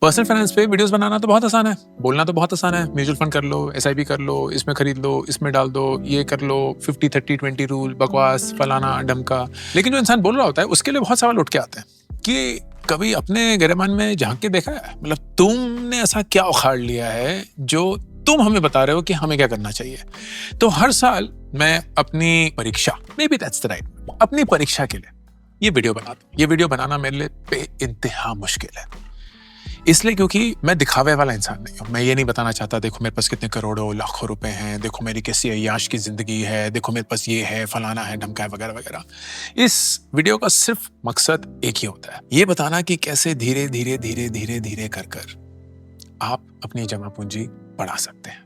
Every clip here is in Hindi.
पर्सनल फाइनेंस पे वीडियोस बनाना तो बहुत आसान है, बोलना तो बहुत आसान है। म्यूचुअल फंड कर लो, एसआईपी कर लो, इसमें खरीद लो, इसमें डाल दो, ये कर लो, 50-30-20 रूल, बकवास, फलाना ढमका। लेकिन जो इंसान बोल रहा होता है उसके लिए बहुत सवाल उठ के आते हैं कि कभी अपने गहरे मन में झांक के देखा है, मतलब तुमने ऐसा क्या उखाड़ लिया है जो तुम हमें बता रहे हो कि हमें क्या करना चाहिए। तो हर साल मैं अपनी परीक्षा, may be that's the right, अपनी परीक्षा के लिए ये वीडियो बनाता हूँ। ये वीडियो बनाना मेरे लिए बेइंतहा मुश्किल है, इसलिए क्योंकि मैं दिखावे वाला इंसान नहीं हूँ। मैं ये नहीं बताना चाहता देखो मेरे पास कितने करोड़ों लाखों रुपए हैं, देखो मेरी कैसी अय्याश की जिंदगी है, देखो मेरे पास ये है, फलाना है, ढमका है, वगैरह वगैरह। इस वीडियो का सिर्फ मकसद एक ही होता है, ये बताना कि कैसे धीरे धीरे धीरे धीरे धीरे कर कर आप अपनी जमा पूंजी बढ़ा सकते हैं।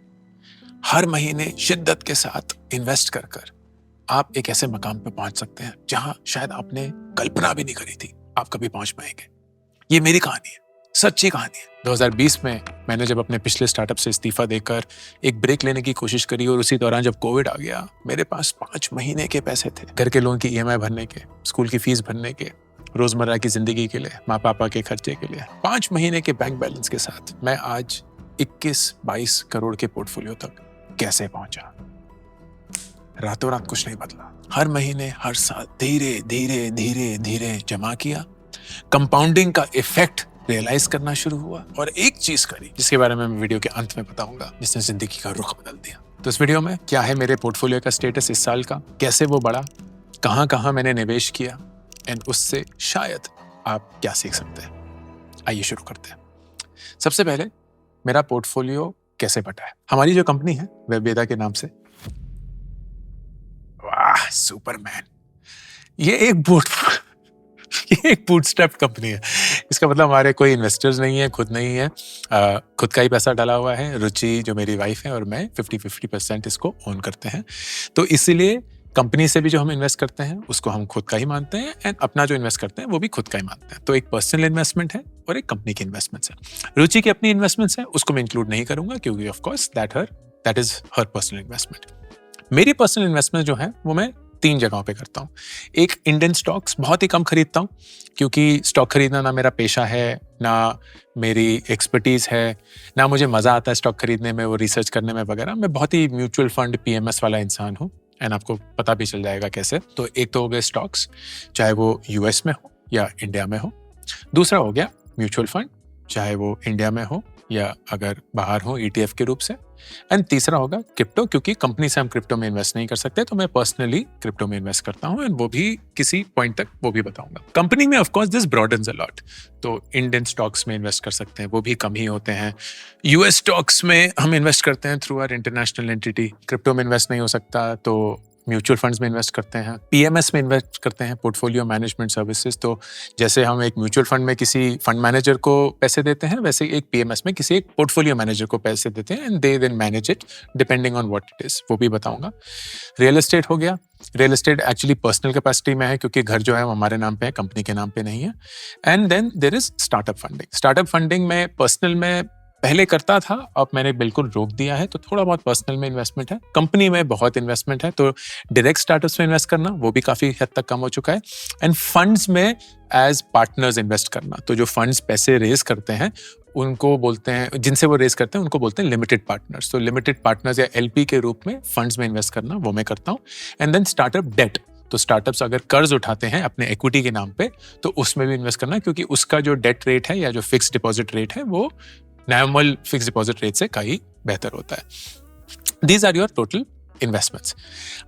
हर महीने शिद्दत के साथ इन्वेस्ट कर कर आप एक ऐसे मकाम पे पहुंच सकते हैं जहां शायद आपने कल्पना भी नहीं करी थी आप कभी पहुंच पाएंगे। ये मेरी कहानी है, सच्ची कहानी है। 2020 में मैंने जब अपने पिछले स्टार्टअप से इस्तीफा देकर एक ब्रेक लेने की कोशिश करी और उसी दौरान जब कोविड आ गया, मेरे पास 5 महीने के पैसे थे घर के लोन की ईएमआई भरने के, स्कूल की फीस भरने के, रोजमर्रा की जिंदगी के लिए, माँ पापा के खर्चे के लिए। 5 महीने के बैंक बैलेंस के साथ मैं आज 21-22 करोड़ के पोर्टफोलियो तक कैसे पहुंचा। रातों रात कुछ नहीं बदला, हर महीने हर साल धीरे धीरे धीरे धीरे जमा किया, कंपाउंडिंग का इफेक्ट रियलाइज करना शुरू हुआ और एक चीज करी जिसके बारे में मैं वीडियो के अंत में बताऊंगा, जिसने जिंदगी का रुख बदल दिया। तो इस वीडियो में क्या है मेरे पोर्टफोलियो का स्टेटस इस साल का, कैसे वो बढ़ा, कहां कहां मैंने निवेश किया, एंड उससे शायद आप क्या सीख सकते हैं। आइए शुरू करते हैं। सबसे पहले मेरा पोर्टफोलियो कैसे बटा है। हमारी जो कंपनी है वेबवेदा के नाम से, वाह सुपरमैन, ये एक बूटस्ट्रैप कंपनी है। इसका मतलब हमारे कोई इन्वेस्टर्स नहीं है, खुद नहीं है, खुद का ही पैसा डाला हुआ है। रुचि जो मेरी वाइफ है और मैं 50-50% इसको ओन करते हैं। तो इसीलिए कंपनी से भी जो हम इन्वेस्ट करते हैं उसको हम खुद का ही मानते हैं, एंड अपना जो इन्वेस्ट करते हैं वो भी खुद का ही मानते हैं। तो एक पर्सनल इन्वेस्टमेंट है और एक कंपनी की इन्वेस्टमेंट्स है। रुचि की अपनी इन्वेस्टमेंट्स है, उसको मैं इंक्लूड नहीं करूंगा क्योंकि of course that is her personal investment. मेरी पर्सनल इन्वेस्टमेंट जो है वो मैं 3 जगहों पे करता हूँ। एक, इंडियन स्टॉक्स बहुत ही कम खरीदता हूँ क्योंकि स्टॉक खरीदना ना मेरा पेशा है, ना मेरी एक्सपर्टीज है, ना मुझे मजा आता है स्टॉक खरीदने में, वो रिसर्च करने में वगैरह। मैं बहुत ही म्यूचुअल फंड पीएमएस वाला इंसान हूँ, एंड आपको पता भी चल जाएगा कैसे। तो एक तो हो गए स्टॉक्स, चाहे वो यूएस में हो या इंडिया में हो। दूसरा हो गया म्यूचुअल फंड, चाहे वो इंडिया में हो या अगर बाहर हो ईटीएफ के रूप से। एंड तीसरा होगा क्रिप्टो, क्योंकि कंपनी से हम क्रिप्टो में इन्वेस्ट नहीं कर सकते, तो मैं पर्सनली क्रिप्टो में इन्वेस्ट करता हूं, एंड वो भी किसी पॉइंट तक वो भी बताऊंगा। कंपनी में of course this broadens a lot, तो इंडियन स्टॉक्स में इन्वेस्ट कर सकते हैं, वो भी कम ही होते हैं। यूएस स्टॉक्स में हम इन्वेस्ट करते हैं through our international entity. Crypto में इन्वेस्ट नहीं हो सकता तो म्यूचुअल फंड्स में इन्वेस्ट करते हैं, पीएमएस में इन्वेस्ट करते हैं, पोर्टफोलियो मैनेजमेंट सर्विसेज। तो जैसे हम एक म्यूचुअल फंड में किसी फंड मैनेजर को पैसे देते हैं, वैसे एक पीएमएस में किसी एक पोर्टफोलियो मैनेजर को पैसे देते हैं, and they then manage it depending on what it is, वो भी बताऊंगा। रियल एस्टेट हो गया, real estate actually personal capacity में है क्योंकि घर जो है वो हमारे नाम पे है, कंपनी के नाम पे नहीं है। And then there is startup funding. Startup funding में पर्सनल में पहले करता था, अब मैंने बिल्कुल रोक दिया है। तो थोड़ा बहुत पर्सनल में इन्वेस्टमेंट है, कंपनी में बहुत इन्वेस्टमेंट है, तो डायरेक्ट स्टार्टअप्स में इन्वेस्ट करना वो भी काफी हद तक कम हो चुका है। एंड फंड्स में एज पार्टनर्स इन्वेस्ट करना, तो जो फंड्स पैसे रेज करते हैं उनको बोलते हैं, जिनसे वो रेज करते हैं उनको बोलते हैं लिमिटेड पार्टनर्स। तो लिमिटेड पार्टनर्स या एलपी के रूप में फंड्स में इन्वेस्ट करना वो मैं करता हूँ। एंड देन स्टार्टअप डेट, तो स्टार्टअप्स अगर कर्ज उठाते हैं अपने इक्विटी के नाम पे तो उसमें भी इन्वेस्ट करना, क्योंकि उसका जो डेट रेट है या जो फिक्स डिपॉजिट रेट है वो नॉर्मल फिक्स डिपॉजिट रेट से कहीं बेहतर होता है। These are your total investments.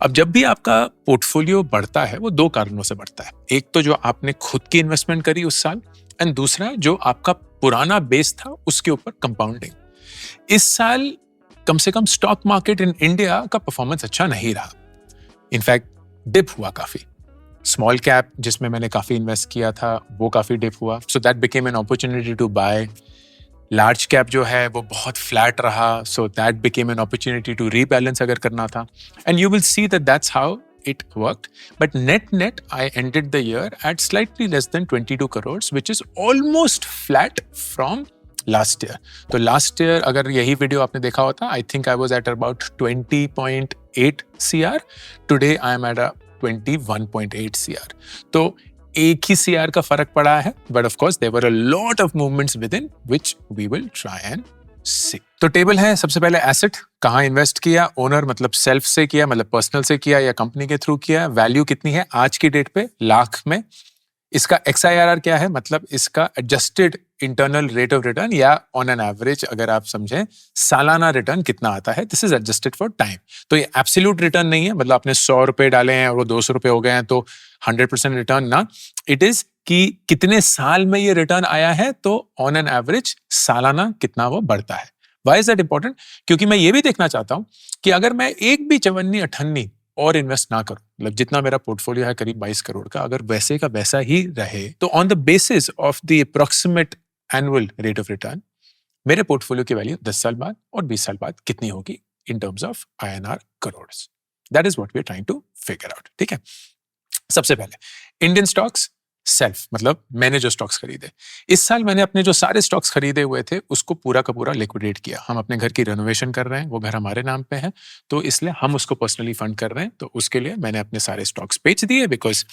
अब जब भी आपका पोर्टफोलियो बढ़ता है वो 2 कारणों से बढ़ता है। एक तो जो आपने खुद की इन्वेस्टमेंट करी उस साल, एंड दूसरा जो आपका पुराना बेस था उसके ऊपर कंपाउंडिंग। इस साल कम से कम स्टॉक मार्केट इन इंडिया का परफॉर्मेंस अच्छा नहीं रहा, इनफैक्ट डिप हुआ काफी। स्मॉल कैप जिसमें मैंने काफी इन्वेस्ट किया था वो काफी डिप हुआ, so that became an opportunity to buy. Large cap जो है वो बहुत फ्लैट रहा, so that became an opportunity to rebalance अगर करना था, and you will see that that's how it worked. But net I ended the year at slightly less than 22 crores, which is almost flat from last year. तो last year अगर यही वीडियो आपने देखा होता, I think I was at about 20.8 CR. Today I am at a 21.8 CR. तो एक ही CR का फर्क पड़ा है, but of course there were a lot of movements with in which we will try and see. तो टेबल है, सबसे पहले एसेट कहाँ इन्वेस्ट किया, ओनर मतलब सेल्फ से किया, मतलब पर्सनल से किया या कंपनी के थ्रू किया, वैल्यू कितनी है आज की डेट पे लाख में, इसका XIRR क्या है, मतलब इसका adjusted internal rate of return या ऑन एन एवरेज अगर आप समझें सालाना रिटर्न कितना आता है, this is adjusted for time. तो ये एब्सोल्यूट रिटर्न नहीं है, मतलब आपने 100 रुपए डाले हैं और वो 200 रुपए हो गए हैं तो 100% रिटर्न ना, इट इज कि कितने साल में ये रिटर्न आया है, तो ऑन एन एवरेज सालाना कितना वो बढ़ता है। Why is that important? क्योंकि मैं ये भी देखना चाहता हूं कि अगर मैं एक भी चवन्नी अठन्नी और इन्वेस्ट ना करूं, मतलब जितना मेरा पोर्टफोलियो है करीब 22 करोड़ का, अगर वैसे का वैसा ही रहे, तो on the basis of the approximate annual rate of return मेरे पोर्टफोलियो की वैल्यू 10 साल बाद और 20 साल बाद कितनी होगी in terms of INR crore. That is what we are trying to figure out. ठीक है, सबसे पहले इंडियन स्टॉक्स सेल्फ, मतलब मैंने जो स्टॉक्स खरीदे इस साल, मैंने अपने जो सारे स्टॉक्स खरीदे हुए थे उसको पूरा का पूरा लिक्विडेट किया। हम अपने घर की रेनोवेशन कर रहे हैं, वो घर हमारे नाम पे है, तो इसलिए हम उसको पर्सनली फंड कर रहे हैं, तो उसके लिए मैंने अपने सारे स्टॉक्स बेच दिए, बिकॉज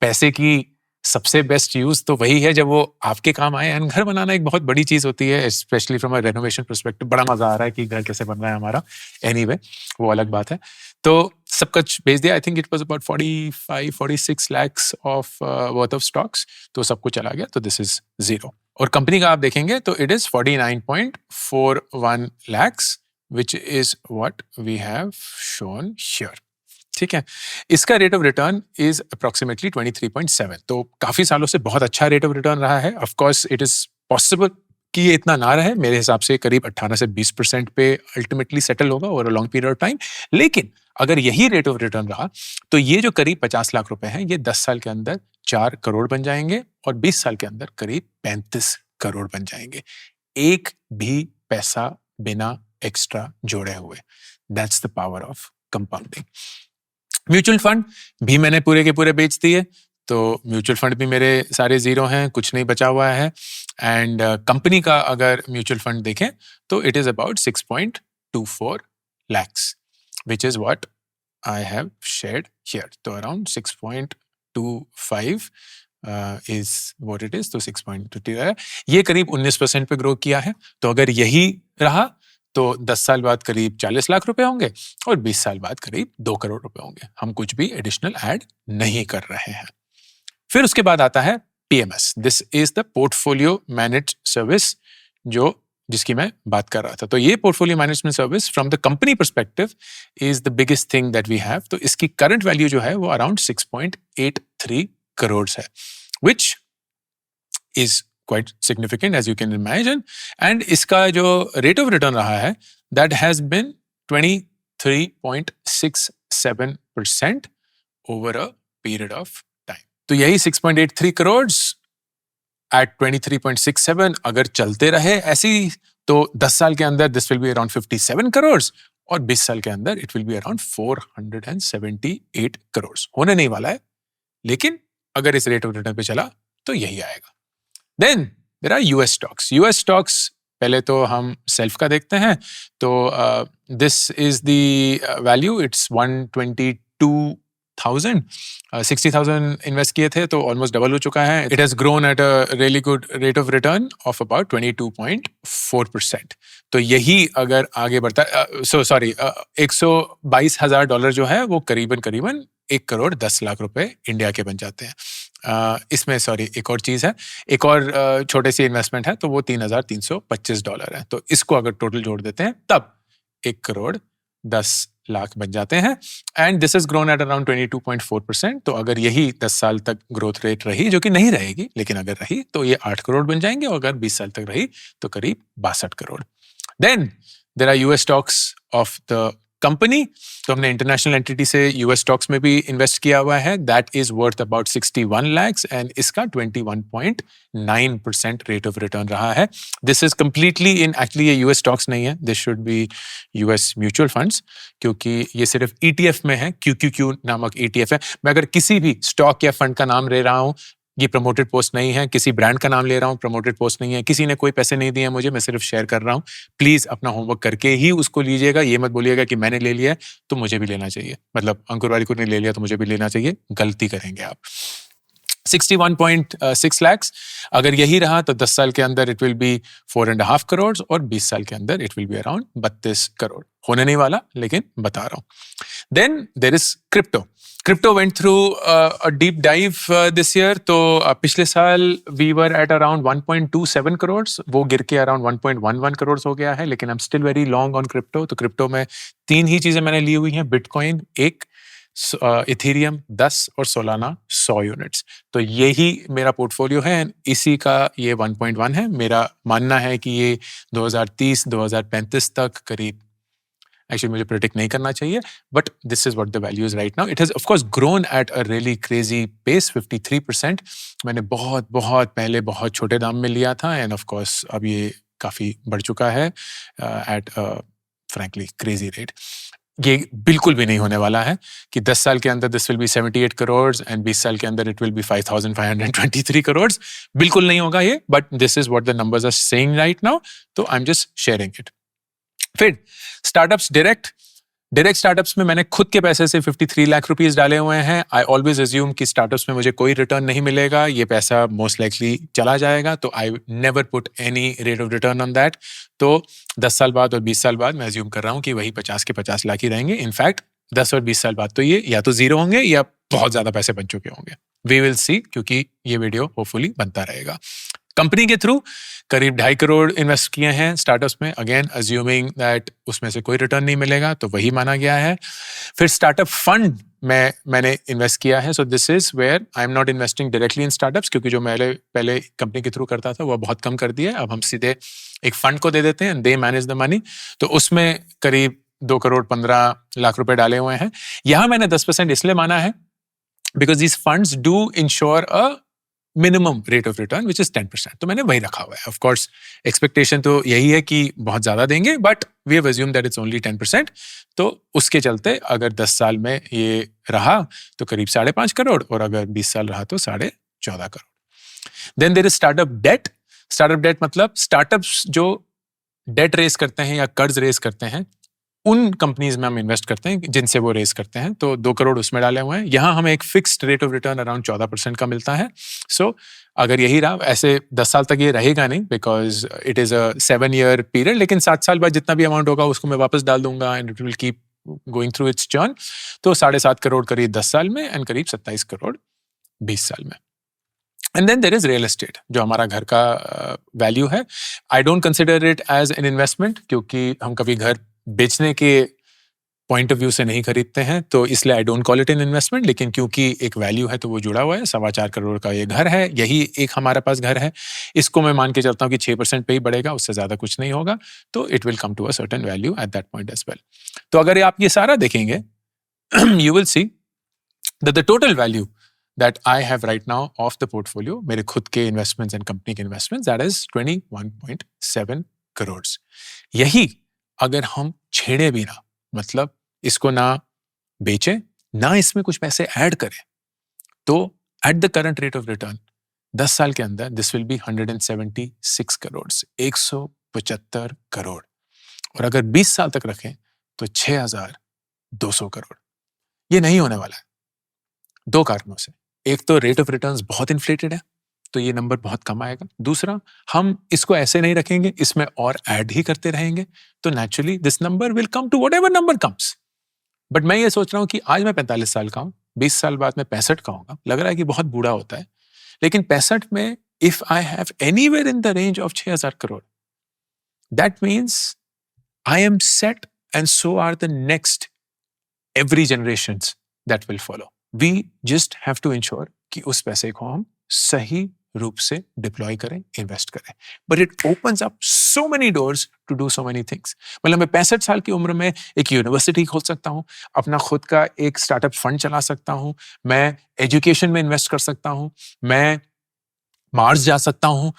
पैसे की सबसे बेस्ट यूज तो वही है जब वो आपके काम आए। एंड घर बनाना एक बहुत बड़ी चीज होती है, specially from a renovation perspective. बड़ा मजा आ रहा है कि घर कैसे बन रहा है हमारा, एनीवे वो अलग बात है। तो सब कुछ बेच दिया। I think it was about 45-46 lakhs of worth of stocks, तो सब कुछ चला गया, तो दिस इज जीरो। और कंपनी का आप देखेंगे तो it is 49.41 lakhs which is what we have shown here. ठीक है, इसका rate of return is approximately 23.7, तो काफी सालों से बहुत अच्छा रेट ऑफ रिटर्न रहा है। Of course it is possible कि ये इतना ना रहे, मेरे हिसाब से करीब 18 से 20% पे अल्टीमेटली सेटल होगा over a long period of time. लेकिन अगर यही रेट ऑफ रिटर्न रहा तो ये जो करीब 50 लाख रुपए हैं, ये 10 साल के अंदर 4 करोड़ बन जाएंगे और 20 साल के अंदर करीब 35 करोड़ बन जाएंगे, एक भी पैसा बिना एक्स्ट्रा जोड़े हुए। That's the power of compounding. Mutual fund भी मैंने पूरे के पूरे बेच दिए, तो म्यूचुअल फंड भी मेरे सारे जीरो हैं, कुछ नहीं बचा हुआ है। एंड कंपनी का अगर म्यूचुअल फंड देखें तो it is about 6.24 lakhs which is what I have shared here. तो around 6.25 is what it is, तो 6.2 है, ये करीब 19% पे ग्रो किया है। तो अगर यही रहा तो 10 साल बाद करीब 40 लाख रुपए होंगे और 20 साल बाद करीब 2 करोड़ रुपए होंगे। हम कुछ भी एडिशनल ऐड नहीं कर रहे हैं। फिर उसके बाद आता है PMS, this is the portfolio manage service, जो जिसकी मैं बात कर रहा था। तो ये portfolio management service from the company perspective is the biggest thing that we have. तो इसकी करंट वैल्यू जो है वो अराउंड 6.83 करोड़ है, which is quite significant as you can imagine, and इसका जो rate of return रहा है that has been 23.67% over a period of time। तो यही 6.83 crores at 23.67 अगर चलते रहे ऐसी, तो 10 साल के अंदर this will be around 57 crores और 20 साल के अंदर it will be around 478 crores। होने नहीं वाला है, लेकिन अगर इस rate of return पे चला तो यही आएगा। Then there are US stocks. US stocks पहले तो हम सेल्फ का देखते हैं, तो this is the value, it's 122,000, 60,000 invest किए थे तो ऑलमोस्ट डबल हो चुका है। It has grown at a really good rate of return of about 22.4%। तो यही अगर आगे बढ़ता है, $122,000 जो है वो करीबन 1,10,00,000 रुपए इंडिया के बन जाते हैं। इसमें एक और चीज है, एक और छोटे सी इन्वेस्टमेंट है, तो वो $3,325 है। तो इसको अगर टोटल जोड़ देते हैं तब 1,10,00,000 बन जाते हैं। And this is grown at around 22.4%। तो अगर यही 10 साल तक ग्रोथ रेट रही, जो कि नहीं रहेगी लेकिन अगर रही, तो ये 8 करोड़ बन जाएंगे, और अगर 20 साल तक रही तो करीब 62 crore. Then there are US stocks of the company. तो हमने इंटरनेशनल एंटिटी से US स्टॉक्स में भी इन्वेस्ट किया हुआ है, that is worth about 61 lakhs and इसका 21.9% रेट ऑफ रिटर्न रहा है। This is completely in, actually ये US स्टॉक्स नहीं है, this should be US mutual funds, क्योंकि ये सिर्फ ETF में है, QQQ नामक ETF है। मैं अगर किसी भी स्टॉक या फंड का नाम ले रहा हूँ, ये प्रमोटेड पोस्ट नहीं है, किसी ब्रांड का नाम ले रहा हूँ, प्रमोटेड पोस्ट नहीं है, किसी ने कोई पैसे नहीं दिए मुझे, मैं सिर्फ शेयर कर रहा हूँ। प्लीज अपना होमवर्क करके ही उसको लीजिएगा, ये मत बोलिएगा कि मैंने ले लिया है तो मुझे भी लेना चाहिए, मतलब अंकुर वाली को ने ले लिया तो मुझे भी लेना चाहिए, गलती करेंगे आप। 61.6 lakhs. अगर यही रहा तो 10 साल के अंदर इट विल बी 4.5 करोड़ और 20 साल के अंदर it will be around 32 crore. होने नहीं वाला, लेकिन बता रहा हूं. Then there is crypto. Crypto went through a deep dive this year. तो पिछले साल we were at around 1.27 crore. वो गिर के अराउंड 1.11 करोड़ हो गया है, लेकिन I am still very long on crypto. तो क्रिप्टो में 3 ही चीजें मैंने ली हुई हैं. बिटकॉइन 1, इथेरियम 10 और सोलाना 100 यूनिट्स. तो यही मेरा पोर्टफोलियो है. इसी का ये 1.1 है. मेरा मानना है कि ये 2030-2035 तक करीब, एक्चुअली मुझे प्रेडिक्ट नहीं करना चाहिए, but this is what the value is right now. It has of course grown at a really crazy pace, 53%. मैंने बहुत बहुत पहले बहुत छोटे दाम में लिया था, एंड ऑफ कोर्स अब ये काफी बढ़ चुका है एट फ्रैंकली क्रेजी रेट. ये बिल्कुल भी नहीं होने वाला है कि 10 साल के अंदर this will be 78 crore and 20 साल के अंदर इट विल बी 5523 करोड़. बिल्कुल नहीं होगा ये, but this is what the numbers are saying right now. तो I am just sharing it. फिर स्टार्टअप्स, डायरेक्ट स्टार्टअप्स में मैंने खुद के पैसे से 53 लाख रुपीस डाले हुए हैं. आई ऑलवेज अज्यूम कि स्टार्टअप्स में मुझे कोई रिटर्न नहीं मिलेगा, ये पैसा मोस्ट लाइकली चला जाएगा. तो I never put any rate of return on that. तो 10 साल बाद और 20 साल बाद मैं अज्यूम कर रहा हूँ कि वही 50 के 50 लाख ही रहेंगे. इनफैक्ट 10 और 20 साल बाद तो ये या तो जीरो होंगे या बहुत ज्यादा पैसे बन चुके होंगे. वी विल सी, क्योंकि ये वीडियो होपफुली बनता रहेगा. कंपनी के थ्रू करीब 2.5 करोड़ इन्वेस्ट किए हैं स्टार्टअप्स में. अगेन अज्यूमिंग दैट उसमें से कोई रिटर्न नहीं मिलेगा, तो वही माना गया है. फिर स्टार्टअप फंड में मैंने इन्वेस्ट किया है. So this is where I am not investing directly in startups, क्योंकि जो मैंने पहले कंपनी के थ्रू करता था वो बहुत कम कर दिया. अब हम सीधे एक फंड को दे देते हैं, दे मैनेज द मनी. तो उसमें करीब 2 करोड़ 15 लाख रुपए डाले हुए हैं. यहां मैंने 10% इसलिए माना है because these funds do ensure a minimum rate of return which is 10%. तो मैंने वही रखा हुआ है. ऑफ कोर्स एक्सपेक्टेशन तो यही है कि बहुत ज्यादा देंगे, but we have assumed that it's only 10%. तो उसके चलते अगर 10 साल में ये रहा तो करीब 5.5 करोड़, और अगर 20 साल रहा तो 14.5 crore. Then there is startup debt. Startup debt मतलब स्टार्टअप्स जो डेट रेस करते हैं या कर्ज रेस करते हैं, उन कंपनीज में हम इन्वेस्ट करते हैं जिनसे वो रेस करते हैं. तो 2 करोड़ उसमें डाले हुए हैं. यहाँ हमें एक fixed rate of return around 14% का मिलता है. सो अगर यही रहा, ऐसे 10 साल तक ये रहेगा नहीं because it is a 7 year period, लेकिन 7 साल बाद जितना भी अमाउंट होगा उसको मैं वापस डाल दूंगा and it will keep going through it's churn. तो 7.5 करोड़ करीब 10 साल में एंड करीब 27 करोड़ 20 साल में. And then there is real estate, जो हमारा घर का वैल्यू है. I don't consider it as an investment, क्योंकि हम कभी घर बेचने के पॉइंट ऑफ व्यू से नहीं खरीदते हैं, तो इसलिए I don't call it an investment. लेकिन क्योंकि एक वैल्यू है तो वो जुड़ा हुआ है. 4.25 करोड़ का ये घर है, यही एक हमारे पास घर है. इसको मैं मान के चलता हूँ कि 6% पे ही बढ़ेगा, उससे ज्यादा कुछ नहीं होगा. तो it will come to a certain value at that point as well. तो अगर आप ये सारा देखेंगे, you will see that the total value that I have right now of the portfolio, मेरे खुद के investments and company के investments, that is 21.7 crores. यही अगर हम छेड़े भी ना, मतलब इसको ना बेचें, ना इसमें कुछ पैसे ऐड करें, तो at the current rate of return 10 साल के अंदर this will be 176 crores, 175 crore. और अगर 20 साल तक रखें तो 6,200 करोड़. ये नहीं होने वाला है 2 कारणों से. एक तो रेट ऑफ रिटर्न्स बहुत इन्फ्लेटेड है, तो ये नंबर बहुत कम आएगा. दूसरा, हम इसको ऐसे नहीं रखेंगे, इसमें और ऐड ही करते रहेंगे, तो naturally this number will come to whatever number comes. But मैं ये सोच रहा हूँ कि आज मैं 45 साल का हूँ, 20 साल बाद मैं 65 का होगा. लग रहा है कि बहुत बूढ़ा होता है, लेकिन 65 में if I have anywhere in the range of 6,000 crore, that means I am set and so are the next every generations that will follow. We just have to ensure कि उस पैसे को हम सही रूप से डिप्लॉय करें, इन्वेस्ट करें. But it opens up so many doors to do so many things. मतलब मैं 65 साल की उम्र में एक यूनिवर्सिटी खोल सकता हूँ, अपना खुद का एक स्टार्टअप फंड चला सकता हूँ, मैं एजुकेशन में इन्वेस्ट कर सकता हूँ, मैं मार्स जा सकता हूँ,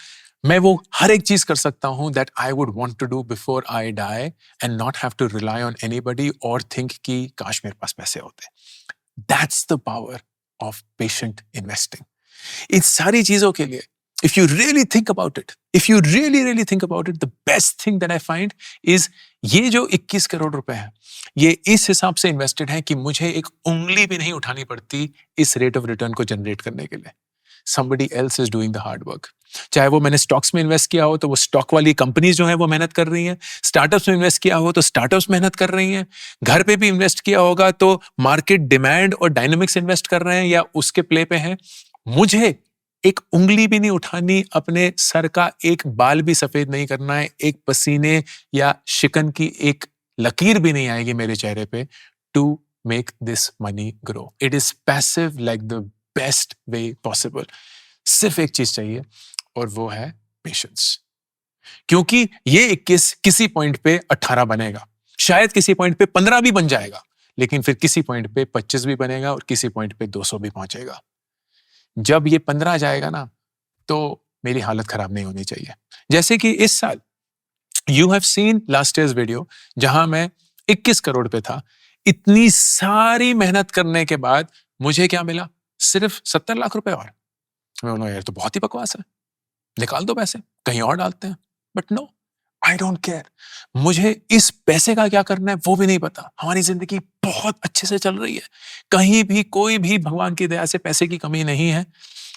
मैं वो हर एक चीज कर सकता हूँ that I would want to do before I die and not have to rely on anybody or think कि काश मेरे पास पैसे होते. That's the power of patient investing. इन सारी चीजों के लिए, if you really think about it, the best thing that I find is ये जो 21 करोड़ रुपए है, ये इस हिसाब से इन्वेस्टेड है कि मुझे एक उंगली भी नहीं उठानी पड़ती इस रेट ऑफ रिटर्न को जनरेट करने के लिए. somebody else is doing the hard work. चाहे वो मैंने स्टॉक्स में इन्वेस्ट किया हो तो वो स्टॉक वाली कंपनीज जो है वो मेहनत कर रही हैं, स्टार्टअप्स में इन्वेस्ट किया हो तो स्टार्टअप्स मेहनत कर रही हैं, घर पे भी इन्वेस्ट किया होगा तो मार्केट डिमांड और डायनेमिक्स इन्वेस्ट कर रहे हैं या उसके प्ले पे हैं। मुझे एक उंगली भी नहीं उठानी, अपने सर का एक बाल भी सफेद नहीं करना है, एक पसीने या शिकन की एक लकीर भी नहीं आएगी मेरे चेहरे पे to make this money grow. It is passive like the best way possible. सिर्फ एक चीज चाहिए और वो है पेशेंस। क्योंकि ये 21 किसी पॉइंट पे 18 बनेगा, शायद किसी पॉइंट पे 15 भी बन जाएगा, लेकिन फिर किसी पॉइंट पे 25 भी बनेगा और किसी पॉइंट पे 200 भी पहुंचेगा। जब ये 15 जाएगा ना तो मेरी हालत खराब नहीं होनी चाहिए। जैसे कि इस साल you have seen last years video जहां मैं 21 करोड़ पे था। इतनी सारी मेहनत करने के बाद मुझे क्या मिला? सिर्फ 70 लाख रुपए। और मैं बोला यार तो बहुत ही बकवास है, निकाल दो पैसे कहीं और डालते हैं। But no, I don't care. मुझे इस पैसे का क्या करना है वो भी नहीं पता। हमारी जिंदगी बहुत अच्छे से चल रही है, कहीं भी कोई भी भगवान की दया से पैसे की कमी नहीं है।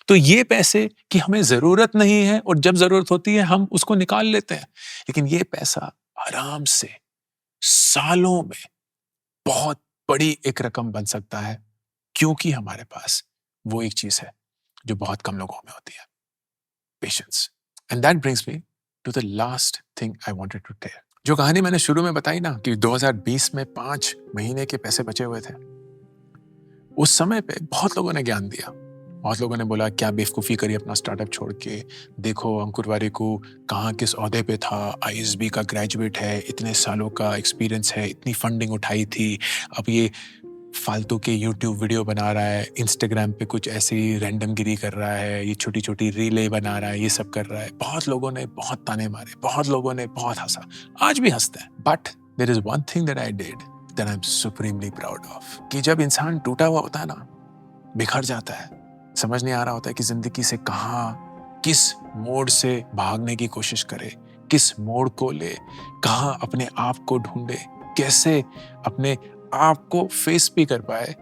तो ये पैसे की हमें जरूरत नहीं है और जब जरूरत होती है हम उसको निकाल लेते हैं। लेकिन ये पैसा आराम से सालों में बहुत बड़ी एक रकम बन सकता है, क्योंकि हमारे पास वो एक चीज है जो बहुत कम लोगों में होती है, patience. And that brings me to the last thing I wanted to tell. जो कहानी मैंने शुरू में बताई ना कि 2020 में 5 महीने के पैसे बचे हुए थे, उस समय पे बहुत लोगों ने ज्ञान दिया। बहुत लोगों ने बोला क्या बेवकूफ़ी करी अपना स्टार्टअप छोड़ के, देखो अंकुर वारिकू कहाँ किस ओहदे पे था, आईएसबी का ग्रेजुएट है, इतने सालों का एक्सपीरियंस है, इतनी फंडिंग उठाई थी, अब ये फालतू के यूट्यूब वीडियो बना रहा है, इंस्टाग्राम पे कुछ ऐसी रैंडम गिरी कर रहा है, ये छोटी छोटी रीलें बना रहा है, ये सब कर रहा है। बहुत लोगों ने बहुत ताने मारे, बहुत लोगों ने बहुत हंसा, आज भी हंसते हैं। But there is one thing that I did that I am supremely proud of, कि जब इंसान टूटा हुआ होता है ना, बिखर जाता है, समझ नहीं आ रहा होता है कि जिंदगी से कहाँ किस मोड़ से भागने की कोशिश करे, किस मोड़ को ले, कहाँ अपने आप को ढूंढे, कैसे अपने आप को फेस भी कर पाए।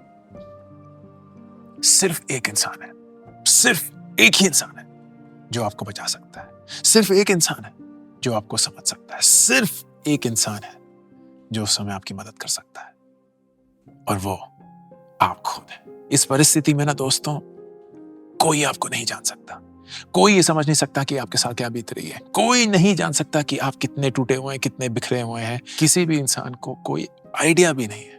सिर्फ एक इंसान है, सिर्फ एक ही इंसान है जो आपको बचा सकता है, सिर्फ एक इंसान है जो आपको समझ सकता है, सिर्फ एक इंसान है जो उस समय आपकी मदद कर सकता है, और वो आप खुद है। इस परिस्थिति में ना दोस्तों, कोई आपको नहीं जान सकता, कोई ये समझ नहीं सकता कि आपके साथ क्या बीत रही है, कोई नहीं जान सकता कि आप कितने टूटे हुए हैं, कितने बिखरे हुए हैं। किसी भी इंसान को कोई आइडिया भी नहीं है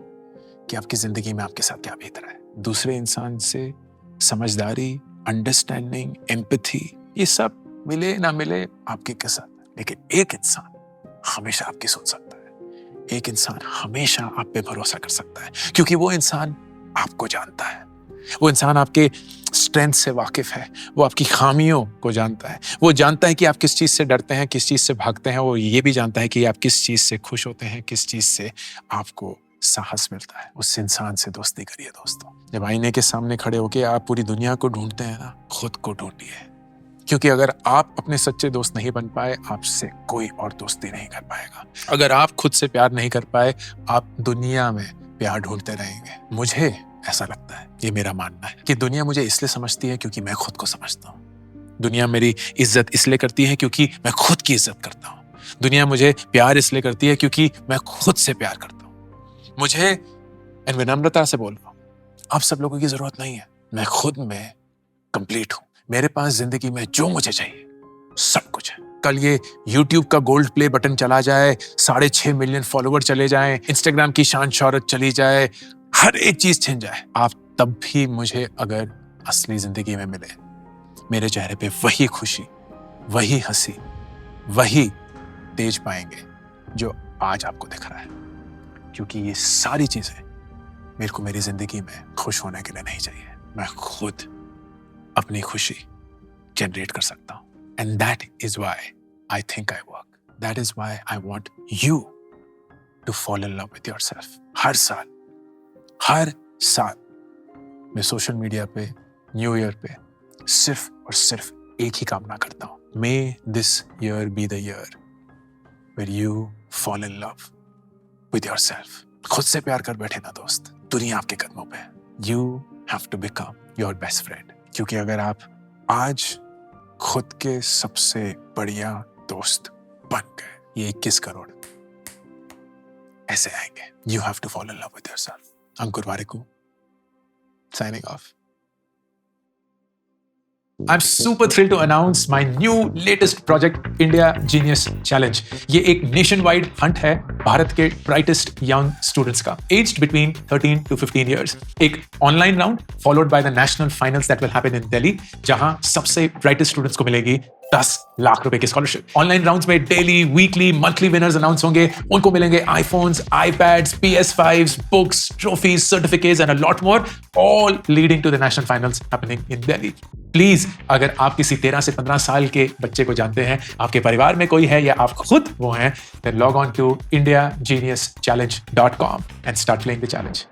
कि आपकी जिंदगी में आपके साथ क्या बीत रहा है। दूसरे इंसान से समझदारी, अंडरस्टैंडिंग, एम्पैथी, ये सब मिले ना मिले आपकी किस्मत, लेकिन एक इंसान हमेशा आपकी सुन सकता है, एक इंसान हमेशा आप पे भरोसा कर सकता है, क्योंकि वो इंसान आपको जानता है, वो इंसान आपके स्ट्रेंथ से वाकिफ है, वो आपकी खामियों को जानता है, वो जानता है कि आप किस चीज से डरते हैं, किस चीज से भागते हैं, वो ये भी जानता है कि आप किस चीज से खुश होते हैं, किस चीज से आपको साहस मिलता है। उस इंसान से दोस्ती करिए दोस्तों। जब आईने के सामने खड़े होके आप पूरी दुनिया को ढूंढते हैं ना, खुद को ढूंढिए, क्योंकि अगर आप अपने सच्चे दोस्त नहीं बन पाए, आपसे कोई और दोस्ती नहीं कर पाएगा। अगर आप खुद से प्यार नहीं कर पाए, आप दुनिया में प्यार ढूंढते रहेंगे। मुझे ऐसा लगता है, ये मेरा मानना है, कि दुनिया मुझे इसलिए समझती है क्योंकि मैं खुद को समझता हूँ। दुनिया मेरी इज्जत इसलिए करती है क्योंकि मैं खुद की इज्जत करता हूँ। दुनिया मुझे प्यार इसलिए करती है क्योंकि मैं खुद से प्यार करता हूँ। मुझे विनम्रता से बोल रहा हूँ, आप सब लोगों की जरूरत नहीं है, मैं खुद में कंप्लीट हूँ। मेरे पास जिंदगी में जो मुझे चाहिए सब कुछ है। कल ये YouTube का गोल्ड प्ले बटन चला जाए, 6.5 मिलियन फॉलोवर चले जाएं, इंस्टाग्राम की शान शौहरत चली जाए, हर एक चीज छिन जाए, आप तब भी मुझे अगर असली जिंदगी में मिले, मेरे चेहरे पे वही खुशी, वही हंसी, वही तेज पाएंगे जो आज आपको दिख रहा है। क्योंकि ये सारी चीजें मेरे को मेरी जिंदगी में खुश होने के लिए नहीं चाहिए, मैं खुद अपनी खुशी जनरेट कर सकता हूं। And that is why I think I work, that is why I want you to fall in love with yourself. हर साल मैं सोशल मीडिया पे, न्यू ईयर पे सिर्फ और सिर्फ एक ही कामना करता हूं, may this year be the year where you fall in love with yourself. खुद से प्यार कर बैठे ना दोस्त, दुनिया आपके कदमों पे है। You have to become your best friend, क्योंकि अगर आप आज खुद के सबसे बढ़िया दोस्त बन गए। ये 21 करोड़ ऐसे आएंगे। You have to fall in love with yourself. Ankur Warikoo, signing off. I'm super thrilled to announce my new latest project, India Genius Challenge. ये एक nationwide hunt है भारत के brightest young students का, aged between 13 to 15 years. एक online round followed by the national finals that will happen in Delhi, जहां सबसे brightest students को मिलेगी 10 लाख रुपए की स्कॉलरशिप। ऑनलाइन राउंड्स में daily, weekly, monthly winners announce होंगे। उनको मिलेंगे iPhones, iPads, PS5s, books, trophies, certificates and a lot more, all leading to the national finals happening in Delhi. Please, अगर आप किसी 13 से 15 साल के बच्चे को जानते हैं, आपके परिवार में कोई है या आप खुद वो हैं, then log on to indiageniuschallenge.com and start playing the challenge.